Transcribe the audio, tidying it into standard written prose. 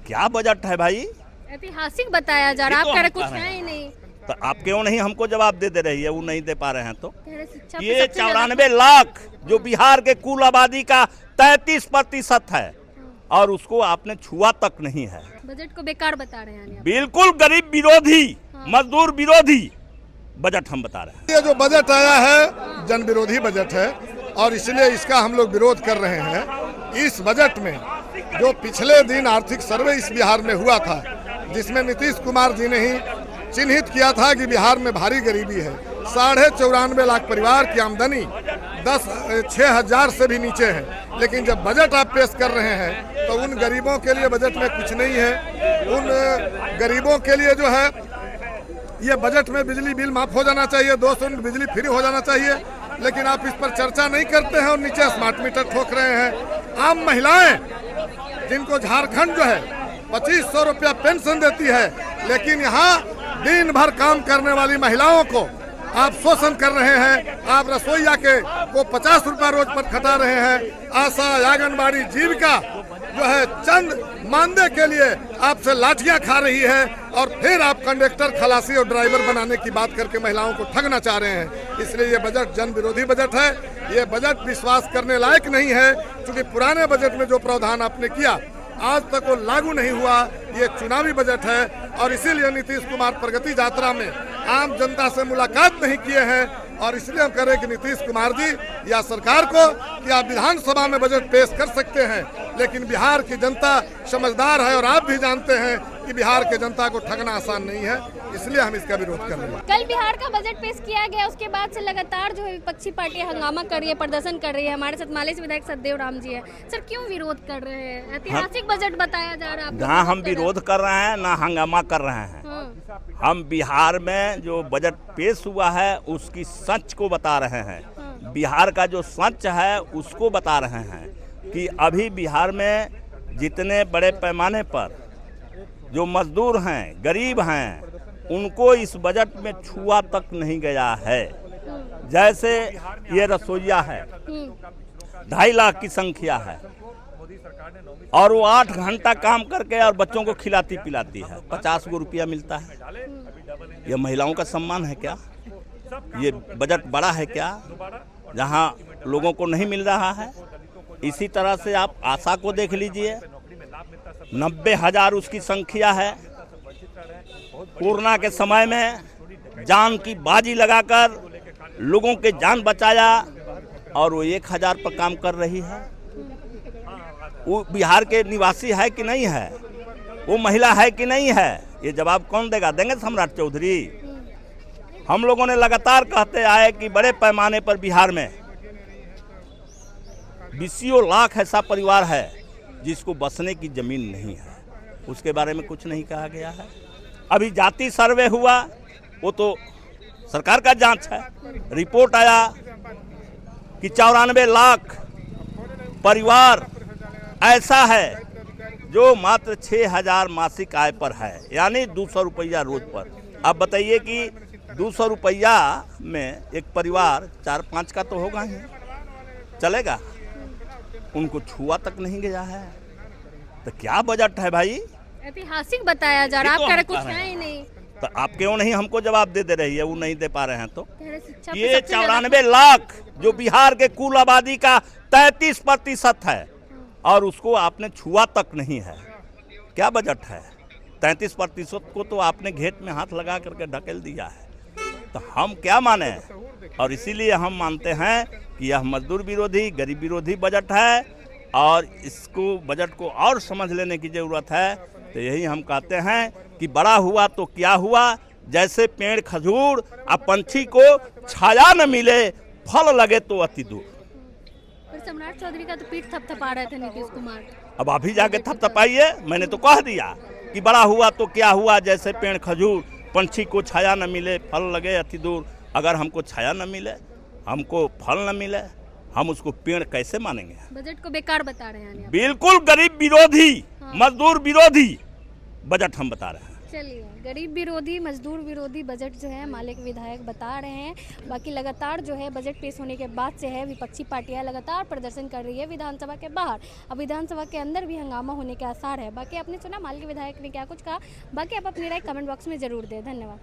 क्या बजट है भाई? ऐतिहासिक बताया जा रहा है, ये आप तो कह रहे हम कुछ कह रहे है ही नहीं। तो आप क्यों नहीं हमको जवाब दे रही है? वो नहीं दे पा रहे हैं तो कह रहे शिक्षा पे ये सबसे ज्यादा 94 लाख जो बिहार के कुल आबादी का 33% है और उसको आपने छुआ तक नहीं है। बजट को बेकार बता रहे हैं यानी आप। बिल्कुल गरीब विरोधी, मजदूर विरोधी बजट हम बता रहे हैं। ये जो बजट आया है जन विरोधी बजट है और इसलिए इसका हम लोग विरोध कर रहे हैं। इस बजट में जो पिछले दिन आर्थिक सर्वे इस बिहार में हुआ था, जिसमें नीतीश कुमार जी ने ही चिन्हित किया था कि बिहार में भारी गरीबी है। 94.5 लाख परिवार की आमदनी 6,000 से भी नीचे है। लेकिन जब बजट आप पेश कर रहे हैं तो उन गरीबों के लिए बजट में कुछ नहीं है। उन गरीबों के लिए जो है ये बजट में बिजली बिल माफ हो जाना चाहिए, 200 यूनिट बिजली फ्री हो जाना चाहिए, लेकिन आप इस पर चर्चा नहीं करते हैं और नीचे स्मार्ट मीटर ठोक रहे हैं। आम महिलाएं जिनको झारखंड जो है 2500 रुपया पेंशन देती है, लेकिन यहाँ दिन भर काम करने वाली महिलाओं को आप शोषण कर रहे हैं। आप रसोईया को 50 रुपया रोज पर खटा रहे हैं। आशा, आंगनबाड़ी, जीविका जो है चंद मानदेय के लिए आपसे लाठियां खा रही है और फिर आप कंडक्टर, खलासी और ड्राइवर बनाने की बात करके महिलाओं को ठगना चाह रहे हैं। इसलिए ये बजट जन विरोधी बजट है। ये बजट विश्वास करने लायक नहीं है, क्योंकि पुराने बजट में जो प्रावधान आपने किया आज तक वो लागू नहीं हुआ। ये चुनावी बजट है और इसीलिए नीतीश कुमार प्रगति यात्रा में आम जनता से मुलाकात नहीं किए हैं और इसलिए हम कह रहे हैं कि नीतीश कुमार जी या सरकार को कि आप विधानसभा में बजट पेश कर सकते हैं, लेकिन बिहार की जनता समझदार है और आप भी जानते हैं कि बिहार के जनता को ठगना आसान नहीं है, इसलिए हम इसका विरोध कर रहे हैं। कल बिहार का बजट पेश किया गया, उसके बाद से लगातार जो है विपक्षी पार्टियां हंगामा कर रही है, प्रदर्शन कर रही है। हमारे साथ माले से विधायक सतदेव राम जी है। सर, क्यों विरोध कर रहे हैं? ऐतिहासिक बजट बताया जा रहा है। ना हम विरोध कर रहे हैं ना हंगामा कर रहे हैं। हम बिहार में जो बजट पेश हुआ है उसकी सच को बता रहे हैं। बिहार का जो सच है उसको बता रहे हैं कि अभी बिहार में जितने बड़े पैमाने पर जो मजदूर हैं, गरीब हैं, उनको इस बजट में छुआ तक नहीं गया है। जैसे ये रसोईया है, 2.5 लाख की संख्या है और वो 8 घंटा काम करके और बच्चों को खिलाती पिलाती है, 50 गो रुपया मिलता है। ये महिलाओं का सम्मान है क्या? ये बजट बड़ा है क्या जहाँ लोगों को नहीं मिल रहा है? इसी तरह से आप आशा को देख लीजिए, 90,000 उसकी संख्या है। कोरोना के समय में जान की बाजी लगाकर लोगों के जान बचाया और वो 1,000 पर काम कर रही है। वो बिहार के निवासी है कि नहीं है? वो महिला है कि नहीं है? ये जवाब कौन देगा? देंगे सम्राट चौधरी? हम लोगों ने लगातार कहते आए कि बड़े पैमाने पर बिहार में 20 लाख ऐसा परिवार है जिसको बसने की जमीन नहीं है, उसके बारे में कुछ नहीं कहा गया है। अभी जाति सर्वे हुआ, वो तो सरकार का जांच है। रिपोर्ट आया कि 94 लाख परिवार ऐसा है जो मात्र 6,000 मासिक आय पर है, यानी 200 रुपया रोज पर। आप बताइए कि 200 रुपया में एक परिवार 4-5 का तो होगा ही, चलेगा? उनको छुआ तक नहीं गया है। तो क्या बजट है भाई? ऐतिहासिक बताया जा रहा है। आप कह रहे कुछ है ही नहीं। तो आप क्यों नहीं हमको जवाब दे रही है? वो नहीं दे पा रहे हैं तो कह रहे शिक्षा पे ये सबसे ज्यादा 94 लाख जो बिहार के कुल आबादी का 33% है और उसको आपने छुआ तक नहीं है। क्या बजट है? 33% को तो आपने घेट में हाथ लगा करके ढकेल दिया है। तो हम क्या माने? और इसीलिए हम मानते हैं कि यह मजदूर विरोधी, गरीब विरोधी बजट है और इसको बजट को और समझ लेने की ज़रूरत है। तो यही हम कहते हैं कि बड़ा हुआ तो क्या हुआ, जैसे पेड़ खजूर और पंछी को छाया न मिले, फल लगे तो अति दूर। पर सम्राट चौधरी का तो पीठ थपथपा रहे थे नीतीश कुमार। अब अभी जाके थपथपाइए, मैंने तो कह दिया कि बड़ा हुआ तो क्या हुआ, जैसे पेड़ खजूर, पंछी को छाया न मिले, फल लगे अति दूर। अगर हमको छाया न मिले, हमको फल न मिले, हम उसको पेड़ कैसे मानेंगे? बजट को बेकार बता रहे हैं यानी आप। बिल्कुल गरीब विरोधी, मजदूर विरोधी बजट हम बता रहे हैं। चलिए, गरीब विरोधी मजदूर विरोधी बजट जो है माले के विधायक बता रहे हैं। बाकी लगातार जो है बजट पेश होने के बाद से है विपक्षी पार्टियां लगातार प्रदर्शन कर रही है विधानसभा के बाहर। अब विधानसभा के अंदर भी हंगामा होने के आसार है। बाकी आपने सुना माले के विधायक ने क्या कुछ कहा। बाकी आप अपनी राय कमेंट बॉक्स में जरूर दें। धन्यवाद।